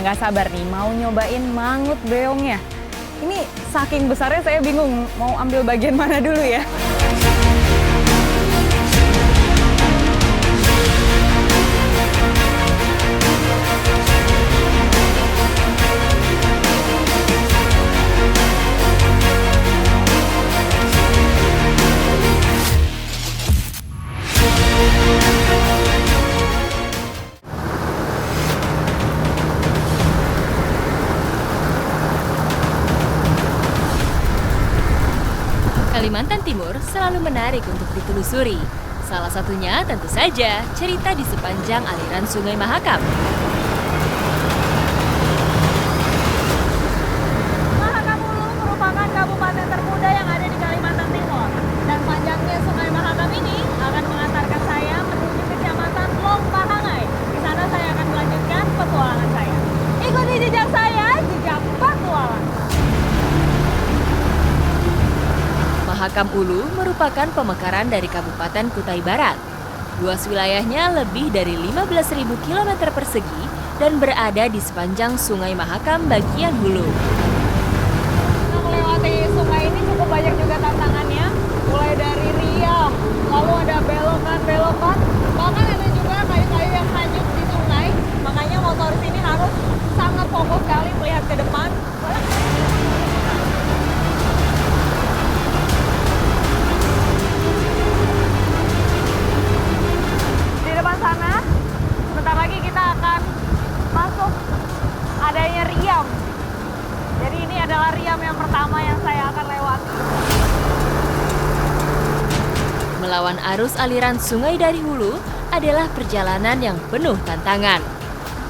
nggak sabar nih mau nyobain mangut beongnya. Ini saking besarnya saya bingung mau ambil bagian mana dulu ya. Kalimantan Timur selalu menarik untuk ditelusuri. Salah satunya tentu saja cerita di sepanjang aliran Sungai Mahakam. Mahakam Hulu merupakan kabupaten termuda yang ada di Kalimantan Timur. Dan panjangnya Sungai Mahakam ini akan mengantarkan saya menuju Kecamatan Long Pahangai. Di sana saya akan melanjutkan petualangan saya. Ikuti jejak saya, jejak petualang. Mahakam Ulu merupakan pemekaran dari Kabupaten Kutai Barat. Luas wilayahnya lebih dari 15.000 km persegi dan berada di sepanjang Sungai Mahakam bagian hulu. Nah, melewati sungai ini cukup banyak juga tantangannya, mulai dari riam, lalu ada belokan-belokan, bahkan ada juga kayu-kayu yang hanyut di sungai. Makanya motoris ini harus sangat fokus sekali melihat ke depan. Di depan sana, sebentar lagi kita akan masuk adanya riam. Jadi ini adalah riam yang pertama yang saya akan lewati. Melawan arus aliran sungai dari hulu adalah perjalanan yang penuh tantangan.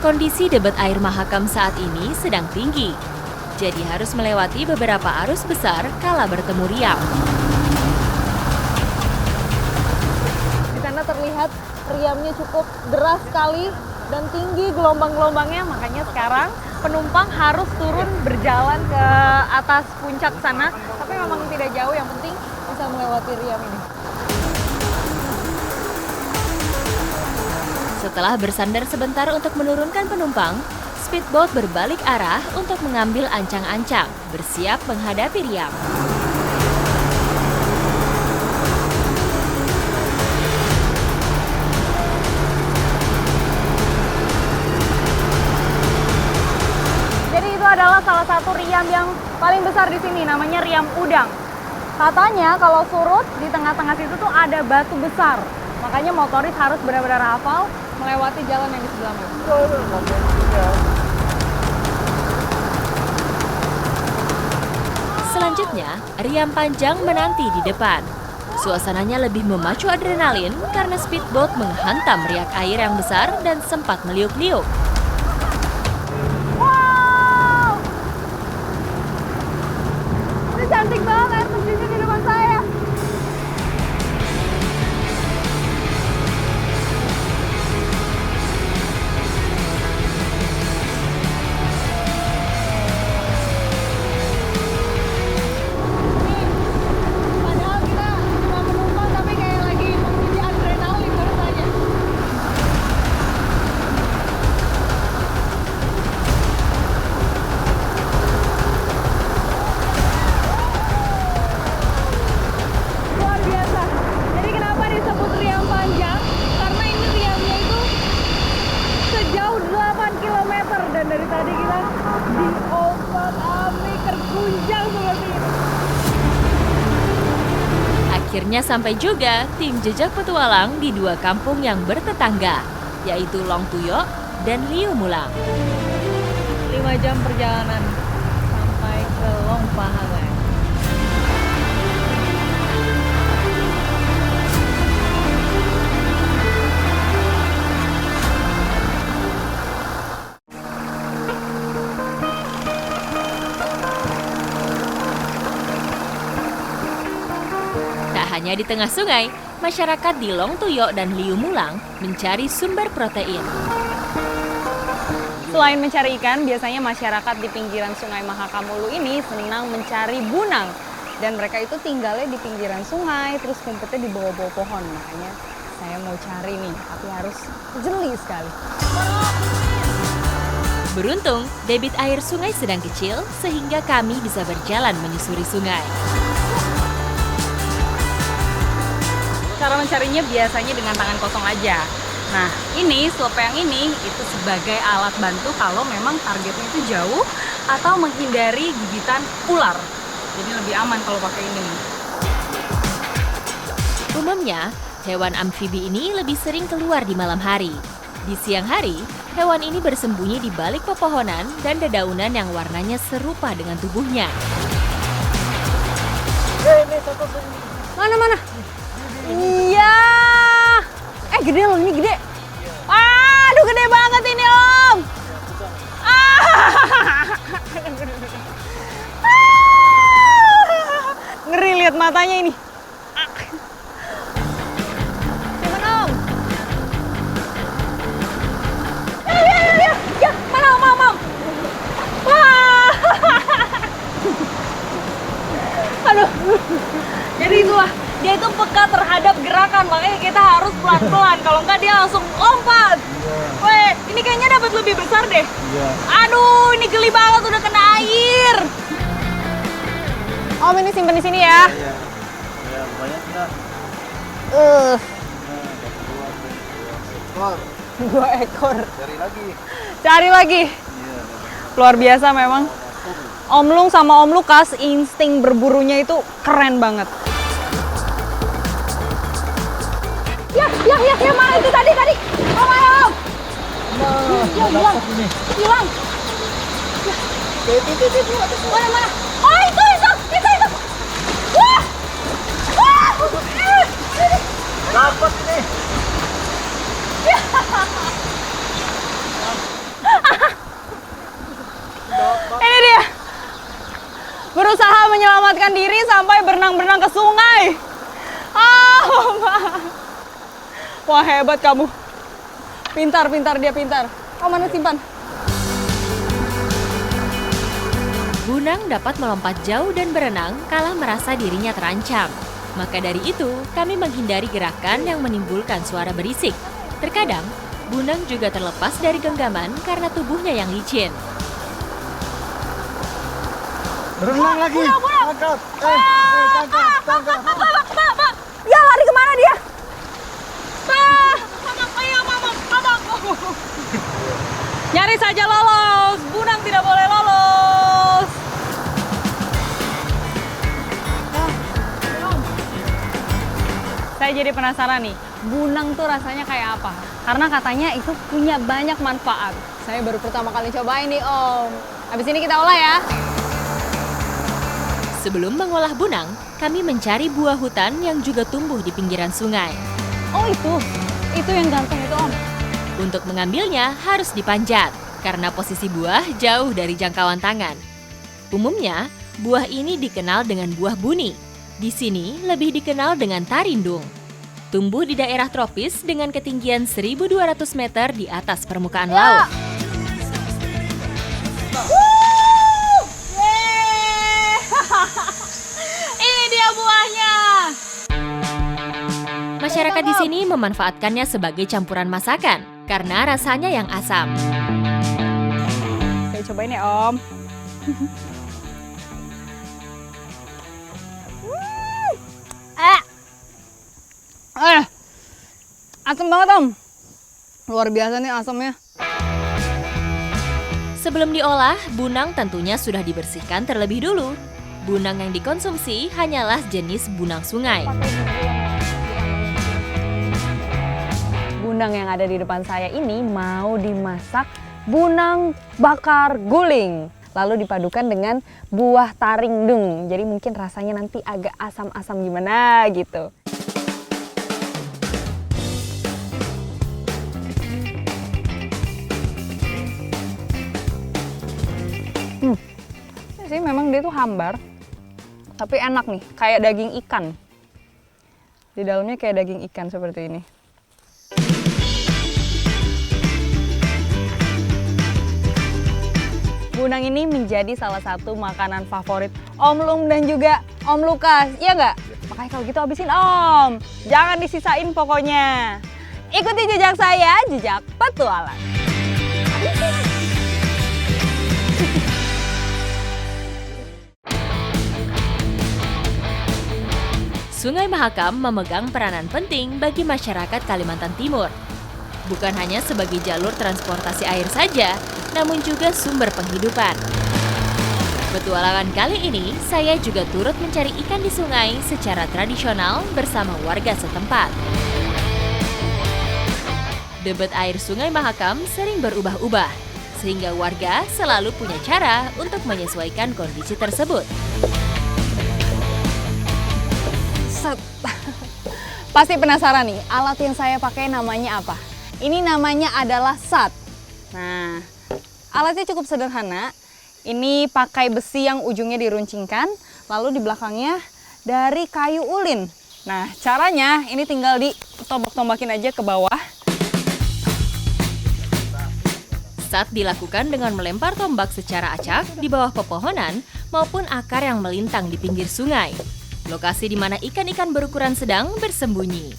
Kondisi debit air Mahakam saat ini sedang tinggi, jadi harus melewati beberapa arus besar kala bertemu riam. Di sana terlihat riamnya cukup deras sekali dan tinggi gelombang-gelombangnya, makanya sekarang penumpang harus turun berjalan ke atas puncak sana, tapi memang tidak jauh, yang penting bisa melewati riam ini. Setelah bersandar sebentar untuk menurunkan penumpang, speedboat berbalik arah untuk mengambil ancang-ancang, bersiap menghadapi riam. Jadi itu adalah salah satu riam yang paling besar di sini, namanya Riam Udang. Katanya kalau surut di tengah-tengah situ tuh ada batu besar. Makanya motoris harus benar-benar hafal melewati jalan yang di sebelah mana. Selanjutnya, riam panjang menanti di depan. Suasananya lebih memacu adrenalin karena speedboat menghantam riak air yang besar dan sempat meliuk-liuk. Wow! Ini cantik banget mesinnya di depan saya. Padahal kita cuma menumpang tapi kayak lagi menguji adrenalin baru saja. Luar biasa. Jadi kenapa disebut riam panjang? Karena ini riamnya itu sejauh 8 km dan dari tadi kita di ombak ambing terguncang seperti ini. Akhirnya sampai juga tim jejak petualang di dua kampung yang bertetangga, yaitu Long Tuyok dan Liu Mulang. 5 jam perjalanan sampai ke Long Pahangai. Tak hanya di tengah sungai, masyarakat di Long Tuyok dan Liu Mulang mencari sumber protein. Selain mencari ikan, biasanya masyarakat di pinggiran Sungai Mahakam Hulu ini senang mencari bunang. Dan mereka itu tinggalnya di pinggiran sungai, terus kumpetnya di bawah-bawah pohon. Makanya saya mau cari nih, tapi harus jeli sekali. Beruntung, debit air sungai sedang kecil sehingga kami bisa berjalan menyusuri sungai. Cara mencarinya biasanya dengan tangan kosong aja. Nah, ini slope yang ini itu sebagai alat bantu kalau memang targetnya itu jauh atau menghindari gigitan ular. Jadi lebih aman kalau pakai ini. Umumnya, hewan amfibi ini lebih sering keluar di malam hari. Di siang hari, hewan ini bersembunyi di balik pepohonan dan dedaunan yang warnanya serupa dengan tubuhnya. Mana? Iya. Gede loh, ini gede. Aduh, gede banget ini, Om. Ngeri lihat matanya ini. Gimana, Om? Ya, mana, Om? Wah. Aduh. Jadi itulah, dia itu peka terhadap gerakan, makanya kita harus pelan-pelan. Kalau enggak dia langsung lompat. Weh, ini kayaknya dapat lebih besar deh. Aduh, ini geli banget udah kena air. Om, ini simpen di sini ya. Iya. Ya, banyak enggak? 2 ekor. Cari lagi. Iya. Luar biasa memang. Om Lung sama Om Lukas insting berburunya itu keren banget. Ya, mana itu tadi? Om, ayo, Om. Hilang. Mana? Oh, itu. Wah! Dapat ini. Ini dia. Berusaha menyelamatkan diri sampai berenang-berenang ke sungai. Wah, hebat kamu. Pintar dia. Oh, mana simpan? Bunang dapat melompat jauh dan berenang kala merasa dirinya terancam. Maka dari itu, kami menghindari gerakan yang menimbulkan suara berisik. Terkadang, Bunang juga terlepas dari genggaman karena tubuhnya yang licin. Berenang lagi. Tangkap. Tangkap. Pak. Ya, lari kemana dia? Nyaris saja lolos. Bunang tidak boleh lolos. Saya jadi penasaran nih, bunang tuh rasanya kayak apa? Karena katanya itu punya banyak manfaat. Saya baru pertama kali cobain nih, Om. Habis ini kita olah ya. Sebelum mengolah bunang, kami mencari buah hutan yang juga tumbuh di pinggiran sungai. Oh, itu yang ganteng itu, Om. Untuk mengambilnya harus dipanjat, karena posisi buah jauh dari jangkauan tangan. Umumnya, buah ini dikenal dengan buah buni. Di sini lebih dikenal dengan tarindung. Tumbuh di daerah tropis dengan ketinggian 1.200 meter di atas permukaan laut. Ini dia buahnya. Masyarakat di sini memanfaatkannya sebagai campuran masakan karena rasanya yang asam. Saya cobain ya, Om. Asam banget, Om. Luar biasa nih asamnya. Sebelum diolah, bunang tentunya sudah dibersihkan terlebih dulu. Bunang yang dikonsumsi hanyalah jenis bunang sungai. Bunang yang ada di depan saya ini mau dimasak bunang bakar guling. Lalu dipadukan dengan buah tarindung. Jadi mungkin rasanya nanti agak asam-asam gimana gitu. Sih memang dia tuh hambar, tapi enak nih, kayak daging ikan. Di dalamnya kayak daging ikan seperti ini. Bunang ini menjadi salah satu makanan favorit Om Lung dan juga Om Lukas, iya nggak? Makanya kalau gitu habisin, Om. Jangan disisain pokoknya. Ikuti jejak saya, jejak petualang. Sungai Mahakam memegang peranan penting bagi masyarakat Kalimantan Timur. Bukan hanya sebagai jalur transportasi air saja, namun juga sumber penghidupan. Petualangan kali ini, saya juga turut mencari ikan di sungai secara tradisional bersama warga setempat. Debit air Sungai Mahakam sering berubah-ubah, sehingga warga selalu punya cara untuk menyesuaikan kondisi tersebut. Set. Pasti penasaran nih, alat yang saya pakai namanya apa? Ini namanya adalah sat. Nah, alatnya cukup sederhana. Ini pakai besi yang ujungnya diruncingkan, lalu di belakangnya dari kayu ulin. Nah, caranya ini tinggal ditombak-tombakin aja ke bawah. Sat dilakukan dengan melempar tombak secara acak di bawah pepohonan maupun akar yang melintang di pinggir sungai. Lokasi di mana ikan-ikan berukuran sedang bersembunyi.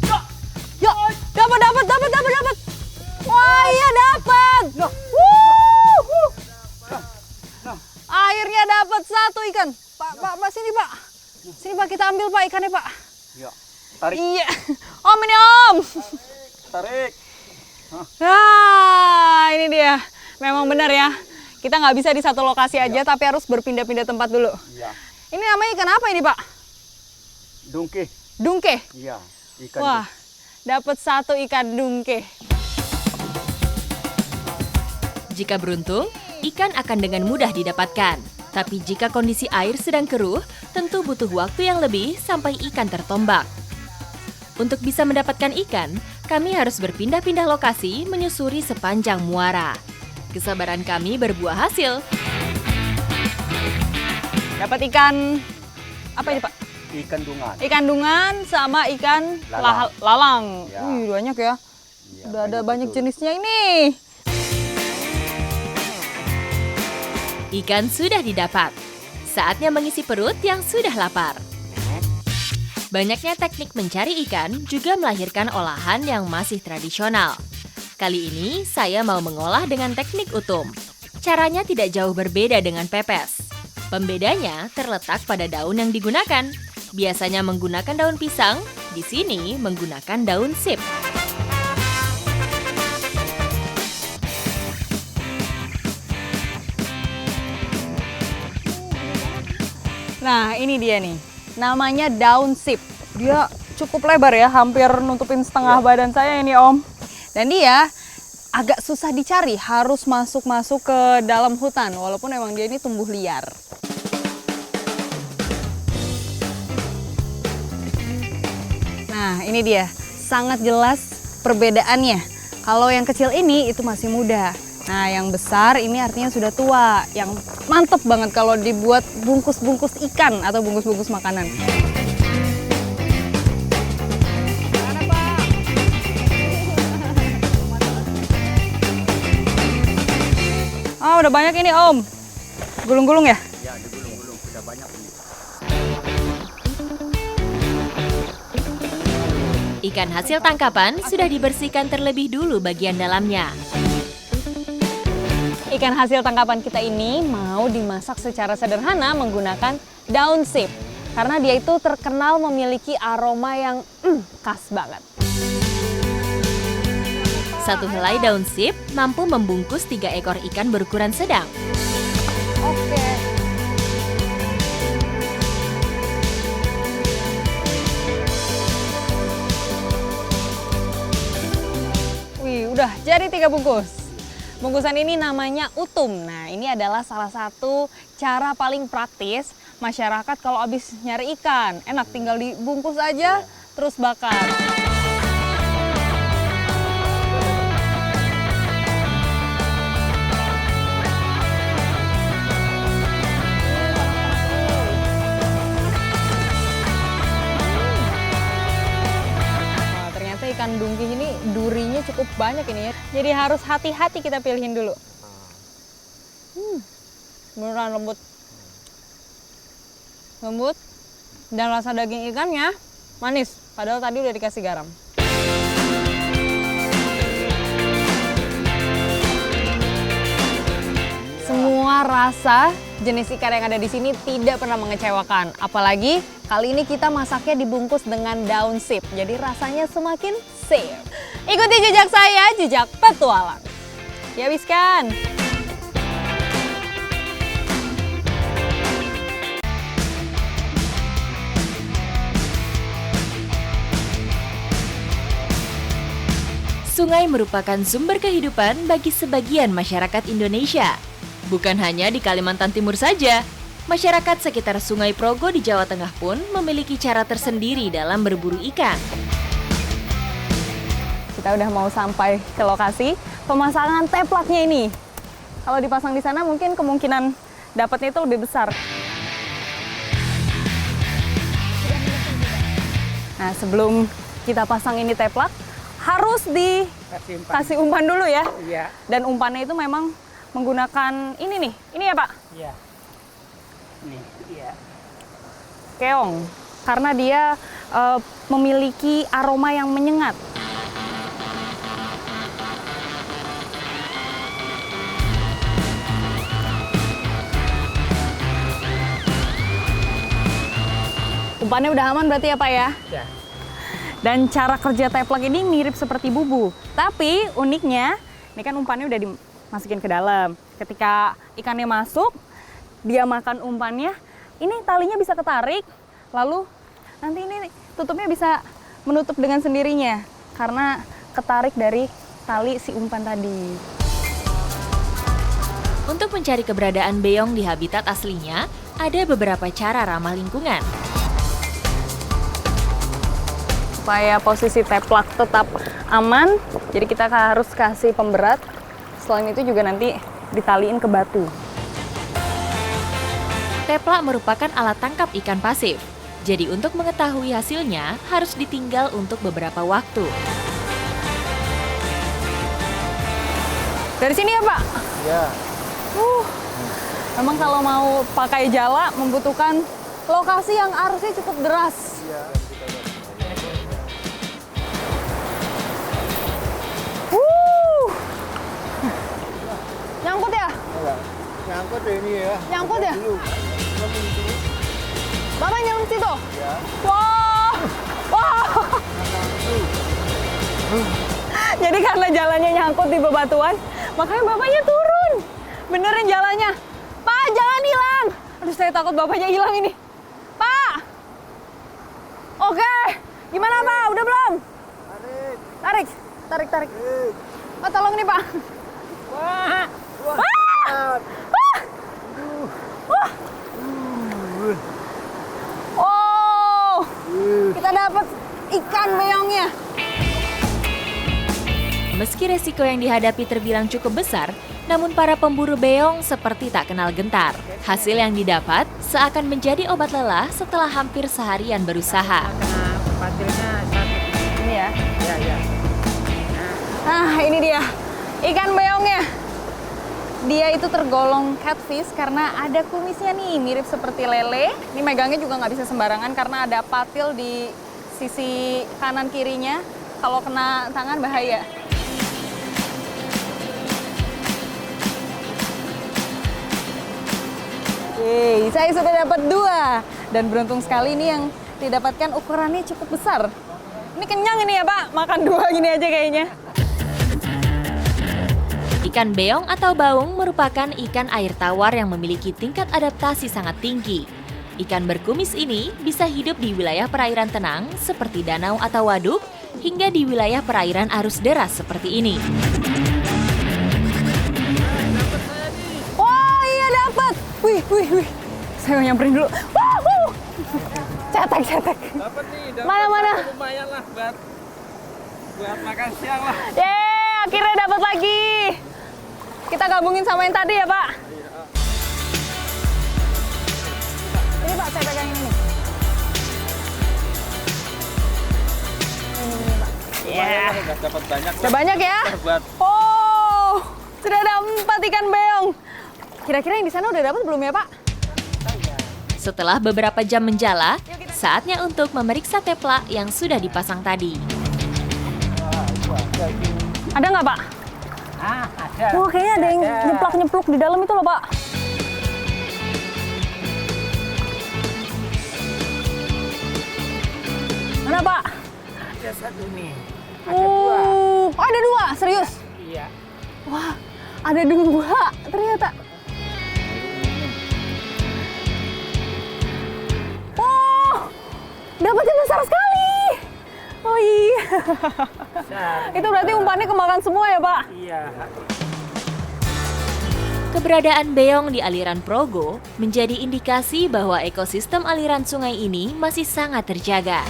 Yuk, dapat. Wah, iya dapat. Akhirnya dapat satu ikan. Pak, sini Pak. Sini Pak, kita ambil Pak ikannya Pak. Ya, tarik. Iya. Om, ini Om. Tarik. Nah, ini dia. Memang benar ya. Kita nggak bisa di satu lokasi aja, tapi harus berpindah-pindah tempat dulu. Iya. Ini namanya ikan apa ini Pak? Dungke. Dungke. Iya, ikan. Wah, dapat satu ikan dungke. Jika beruntung, ikan akan dengan mudah didapatkan. Tapi jika kondisi air sedang keruh, tentu butuh waktu yang lebih sampai ikan tertombak. Untuk bisa mendapatkan ikan, kami harus berpindah-pindah lokasi menyusuri sepanjang muara. Kesabaran kami berbuah hasil. Dapat ikan apa ini Pak? Ikan dungan. Ikan dungan sama ikan Lalang. lalang. Ya. Wih, banyak ya. Iya, Udah ada banyak betul. jenisnya ini. Ikan sudah didapat. Saatnya mengisi perut yang sudah lapar. Banyaknya teknik mencari ikan juga melahirkan olahan yang masih tradisional. Kali ini saya mau mengolah dengan teknik utum. Caranya tidak jauh berbeda dengan pepes. Pembedanya terletak pada daun yang digunakan. Biasanya menggunakan daun pisang, di sini menggunakan daun sip. Nah, ini dia nih. Namanya daun sip. Dia cukup lebar ya, hampir nutupin setengah badan saya ini, Om. Dan dia agak susah dicari, harus masuk-masuk ke dalam hutan, walaupun emang dia ini tumbuh liar. Nah, ini dia. Sangat jelas perbedaannya. Kalau yang kecil ini itu masih muda. Nah, yang besar ini artinya sudah tua. Yang mantep banget kalau dibuat bungkus-bungkus ikan atau bungkus-bungkus makanan. Oh, udah banyak ini, Om. Gulung-gulung ya? Ya, digulung-gulung sudah banyak ini. Ikan hasil tangkapan sudah dibersihkan terlebih dulu bagian dalamnya. Ikan hasil tangkapan kita ini mau dimasak secara sederhana menggunakan daun sip. Karena dia itu terkenal memiliki aroma yang khas banget. Satu helai daun sip mampu membungkus 3 ekor ikan berukuran sedang. Oke. Wih, udah jadi 3 bungkus. Bungkusan ini namanya utum. Nah, ini adalah salah satu cara paling praktis masyarakat kalau habis nyari ikan. Enak, tinggal dibungkus aja, terus bakar. Nah, ternyata ikan dungki ini durinya cukup banyak ini ya. Jadi harus hati-hati kita pilihin dulu. Beneran lembut. Lembut. Dan rasa daging ikannya manis. Padahal tadi udah dikasih garam. Semua rasa jenis ikan yang ada di sini tidak pernah mengecewakan. Apalagi kali ini kita masaknya dibungkus dengan daun sip. Jadi rasanya semakin sip. Ikuti jejak saya, jejak petualang. Dihabiskan. Sungai merupakan sumber kehidupan bagi sebagian masyarakat Indonesia. Bukan hanya di Kalimantan Timur saja, masyarakat sekitar Sungai Progo di Jawa Tengah pun memiliki cara tersendiri dalam berburu ikan. Kita udah mau sampai ke lokasi pemasangan teplaknya ini. Kalau dipasang di sana mungkin kemungkinan dapatnya itu lebih besar. Nah, sebelum kita pasang ini teplak, harus dikasih umpan dulu ya. Iya. Dan umpannya itu memang menggunakan ini nih. Ini ya, Pak? Iya. Nih, iya. Keong. Karena dia memiliki aroma yang menyengat. Umpannya udah aman berarti ya, Pak ya? Ya. Dan cara kerja teplak ini mirip seperti bubu. Tapi uniknya, ini kan umpannya udah dimasukin ke dalam. Ketika ikannya masuk, dia makan umpannya, ini talinya bisa ketarik, lalu nanti ini tutupnya bisa menutup dengan sendirinya. Karena ketarik dari tali si umpan tadi. Untuk mencari keberadaan beong di habitat aslinya, ada beberapa cara ramah lingkungan. Supaya posisi teplak tetap aman, jadi kita harus kasih pemberat. Selain itu juga nanti ditaliin ke batu. Teplak merupakan alat tangkap ikan pasif. Jadi untuk mengetahui hasilnya harus ditinggal untuk beberapa waktu. Dari sini ya, Pak? Iya. Memang kalau mau pakai jala membutuhkan lokasi yang arusnya cukup deras. Iya. Nyangkut ya? Nyangkut ini ya. Nyangkut ya? Dulu. Bapak nyelem situ? Ya. Wah! Wah! Jadi karena jalannya nyangkut di bebatuan, makanya bapaknya turun. Benerin jalannya. Pak, jangan hilang. Aduh, saya takut bapaknya hilang ini. Pak! Oke. Gimana, Pak? Udah belum? Tarik. Tarik, tarik. Pak, tolong nih, Pak. Wah. Wah. Wah! Wah! Oh, kita dapat ikan beongnya. Meski resiko yang dihadapi terbilang cukup besar, namun para pemburu beong seperti tak kenal gentar. Hasil yang didapat seakan menjadi obat lelah setelah hampir seharian berusaha. Patilnya satu. Ini ya. Iya, iya. Nah, ini dia ikan beongnya. Dia itu tergolong catfish karena ada kumisnya nih, mirip seperti lele. Ini megangnya juga nggak bisa sembarangan karena ada patil di sisi kanan kirinya. Kalau kena tangan bahaya. Yeay, saya sudah dapat 2. Dan beruntung sekali ini yang didapatkan ukurannya cukup besar. Ini kenyang ini ya, Pak. Makan 2 gini aja kayaknya. Ikan beong atau baung merupakan ikan air tawar yang memiliki tingkat adaptasi sangat tinggi. Ikan berkumis ini bisa hidup di wilayah perairan tenang seperti danau atau waduk, hingga di wilayah perairan arus deras seperti ini. Wah, iya dapat. Wih, wih, wih. Saya nyamperin dulu. Wah, cetek, cetek. Dapat nih, Mana? lumayan lah buat makan siang lah. Yeay, akhirnya dapat lagi. Kita gabungin sama yang tadi ya, Pak. Ini, Pak, saya pegang ini. Ini, Pak. Lumayan lah, udah dapat banyak. Udah banyak ya? Buat Oh, sudah ada 4 ikan beong. Kira-kira yang di sana udah dapat belum ya, Pak? Setelah beberapa jam menjala, saatnya untuk memeriksa teplak yang sudah dipasang tadi. Ada nggak, Pak? ada. Wah, kayaknya ada yang nyeplak-nyepluk di dalam itu loh, Pak. Mana Pak? Ada satu nih. Ada dua. Ada dua, serius? Iya. Wah, ada dua ternyata. Oh, dapatnya besar sekali. Oh iya. Itu berarti umpannya kemakan semua ya Pak? Iya. Keberadaan beong di aliran Progo menjadi indikasi bahwa ekosistem aliran sungai ini masih sangat terjaga.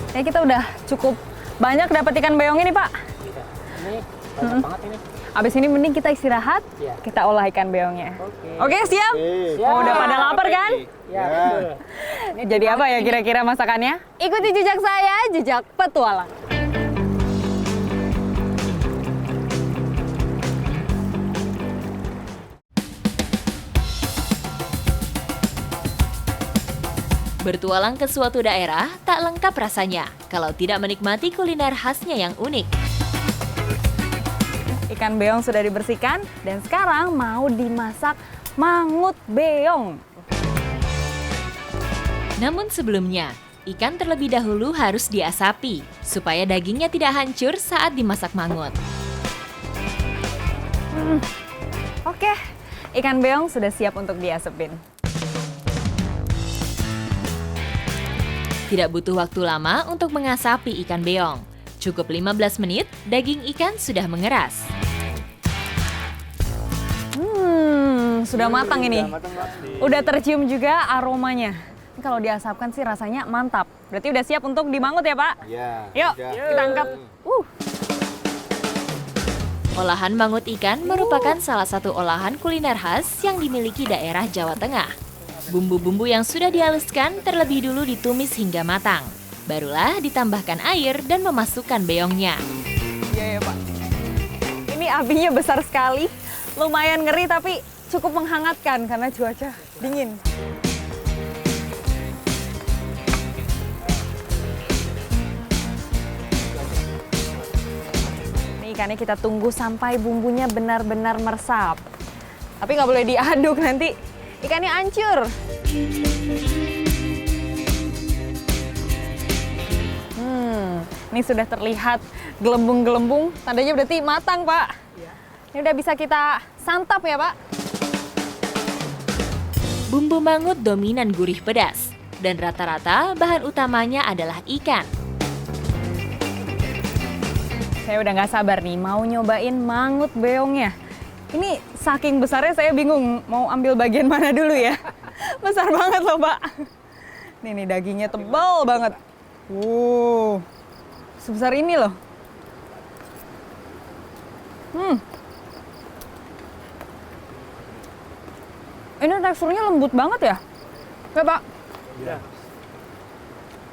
Ya kita udah cukup banyak dapat ikan beong ini Pak. Iya. Ini banyak banget ini. Abis ini mending kita istirahat, Iya. kita olah ikan beongnya. Oke. Oke, siap? Siap. Oh, udah pada lapar kan? Ya, betul. Ini jadi apa ya kira-kira masakannya? Ikuti jejak saya, jejak petualang. Bertualang ke suatu daerah tak lengkap rasanya kalau tidak menikmati kuliner khasnya yang unik. Ikan beong sudah dibersihkan dan sekarang mau dimasak mangut beong. Namun sebelumnya, ikan terlebih dahulu harus diasapi supaya dagingnya tidak hancur saat dimasak mangut. Oke, ikan beong sudah siap untuk diasepin. Tidak butuh waktu lama untuk mengasapi ikan beong. Cukup 15 menit, daging ikan sudah mengeras. Sudah matang ini. Udah matang, Pak. Udah tercium juga aromanya. Ini kalau diasapkan sih rasanya mantap. Berarti udah siap untuk dimangut ya Pak? Iya. Yuk, udah. kita angkat. Olahan mangut ikan merupakan salah satu olahan kuliner khas yang dimiliki daerah Jawa Tengah. Bumbu-bumbu yang sudah dihaluskan terlebih dulu ditumis hingga matang. Barulah ditambahkan air dan memasukkan beongnya. Iya ya Pak. Ini apinya besar sekali. Lumayan ngeri tapi cukup menghangatkan karena cuaca dingin. Ini ikannya kita tunggu sampai bumbunya benar-benar meresap. Tapi nggak boleh diaduk, nanti ikannya hancur. Ini sudah terlihat gelembung-gelembung, tandanya berarti matang Pak. Ini udah bisa kita santap ya Pak. Bumbu mangut dominan gurih pedas, dan rata-rata bahan utamanya adalah ikan. Saya udah nggak sabar nih mau nyobain mangut beongnya. Ini saking besarnya saya bingung mau ambil bagian mana dulu ya. Besar banget loh Pak. Nih dagingnya tebal banget. Sebesar ini loh. Ini teksturnya lembut banget ya? Ya Pak? Iya.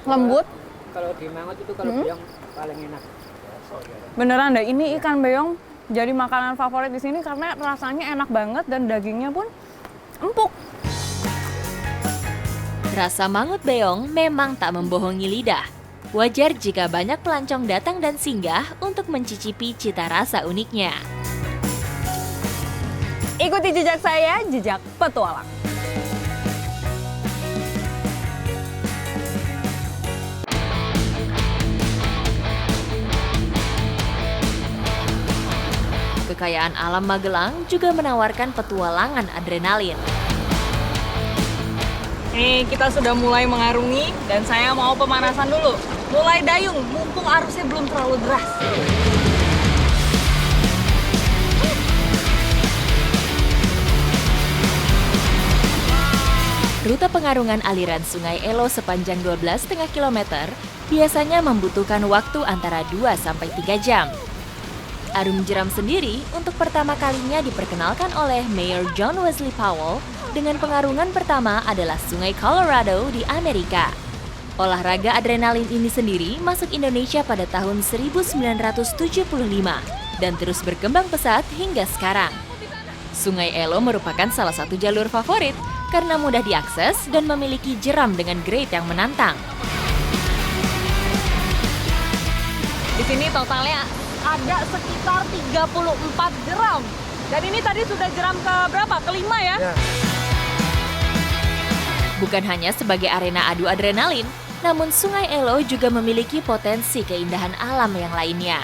Lembut. Kalau di mangut itu kalau beong paling enak. Beneran deh, ini ikan beong jadi makanan favorit di sini karena rasanya enak banget dan dagingnya pun empuk. Rasa mangut beong memang tak membohongi lidah. Wajar jika banyak pelancong datang dan singgah untuk mencicipi cita rasa uniknya. Ikuti jejak saya, jejak petualang. Kekayaan alam Magelang juga menawarkan petualangan adrenalin. Nih, kita sudah mulai mengarungi dan saya mau pemanasan dulu. Mulai dayung, mumpung arusnya belum terlalu deras. Rute pengarungan aliran Sungai Elo sepanjang 12,5 km biasanya membutuhkan waktu antara 2-3 jam. Arum jeram sendiri untuk pertama kalinya diperkenalkan oleh Mayor John Wesley Powell dengan pengarungan pertama adalah Sungai Colorado di Amerika. Olahraga adrenalin ini sendiri masuk Indonesia pada tahun 1975 dan terus berkembang pesat hingga sekarang. Sungai Elo merupakan salah satu jalur favorit karena mudah diakses dan memiliki jeram dengan grade yang menantang. Di sini totalnya ada sekitar 34 jeram. Dan ini tadi sudah jeram ke berapa? Kelima ya? Bukan hanya sebagai arena adu adrenalin, Namun Sungai Elo juga memiliki potensi keindahan alam yang lainnya.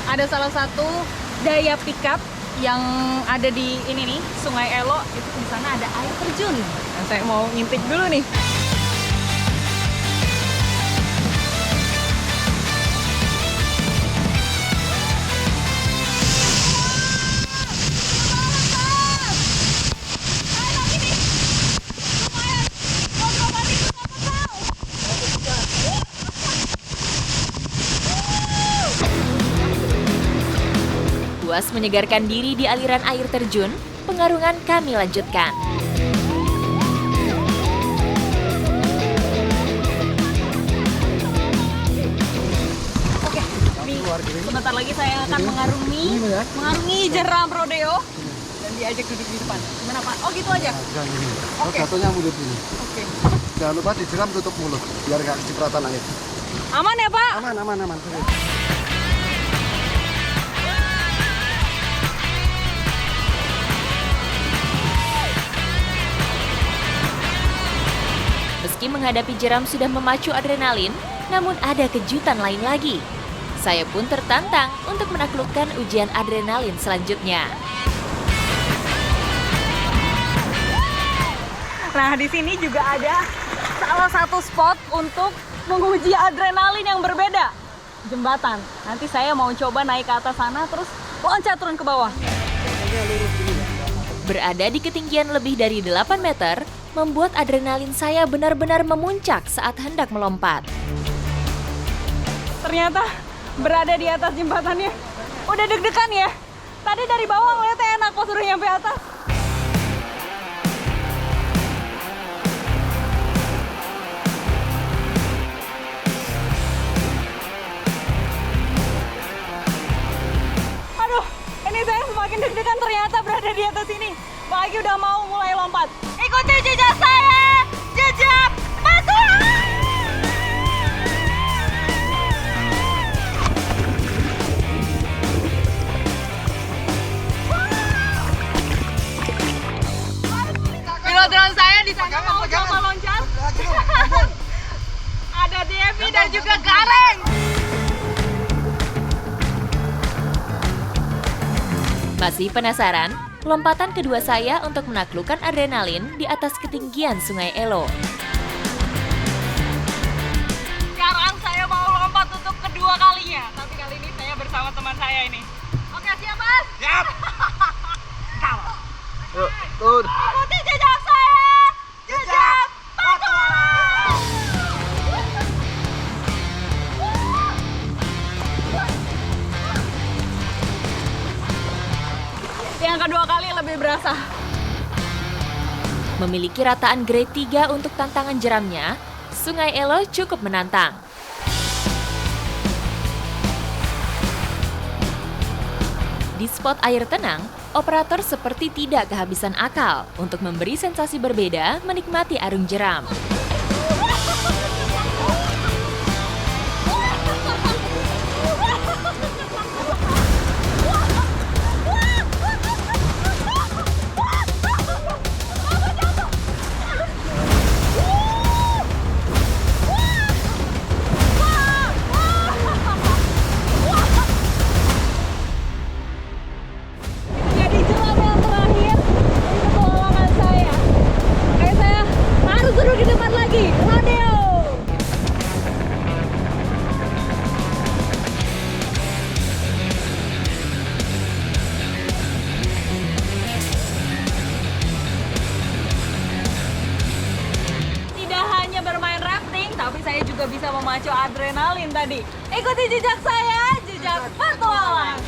Ada salah satu daya pick up yang ada di ini nih, Sungai Elo. Itu di sana ada air terjun. Nah, saya mau ngintip dulu nih. Puas menyegarkan diri di aliran air terjun, pengarungan kami lanjutkan. Oke, sebentar lagi saya akan mengarungi jeram rodeo dan diajak duduk di depan. Gimana Pak? Oh gitu aja? Oke. Jatuhnya mulut ini. Oke. Jangan lupa disiram tutup mulut biar nggak cipratan air. Aman ya Pak? Aman. Meski menghadapi jeram sudah memacu adrenalin, namun ada kejutan lain lagi. Saya pun tertantang untuk menaklukkan ujian adrenalin selanjutnya. Nah, di sini juga ada salah satu spot untuk menguji adrenalin yang berbeda. Jembatan. Nanti saya mau coba naik ke atas sana terus loncat turun ke bawah. Berada di ketinggian lebih dari 8 meter, membuat adrenalin saya benar-benar memuncak saat hendak melompat. Ternyata berada di atas jembatannya udah deg-degan ya. Tadi dari bawah ngeliatnya enak, pas udah nyampe atas. Aduh, ini saya semakin deg-degan ternyata berada di atas ini. Apalagi udah mau mulai lompat. Ikuti jejak saya, jejak petualang! Pilot drone saya di sana mau coba loncat. Ada Devi dan juga Gareng. Masih penasaran? Lompatan kedua saya untuk menaklukkan adrenalin di atas ketinggian Sungai Elo. Sekarang saya mau lompat untuk kedua kalinya. Tapi kali ini saya bersama teman saya ini. Oke, siap Mas? Siap. Turun. Ikuti jejak saya, jejak petualang. Yang kedua kali lebih berasa. Memiliki rataan grade 3 untuk tantangan jeramnya, Sungai Elo cukup menantang. Di spot air tenang, operator seperti tidak kehabisan akal untuk memberi sensasi berbeda menikmati arung jeram. Jadi jeram yang terakhir untuk petualangan saya. Makanya saya harus duduk di depan lagi. Rodeo. Tidak hanya bermain rafting, tapi saya juga bisa memacu adrenalin tadi. Ikuti jejak saya, jejak petualang.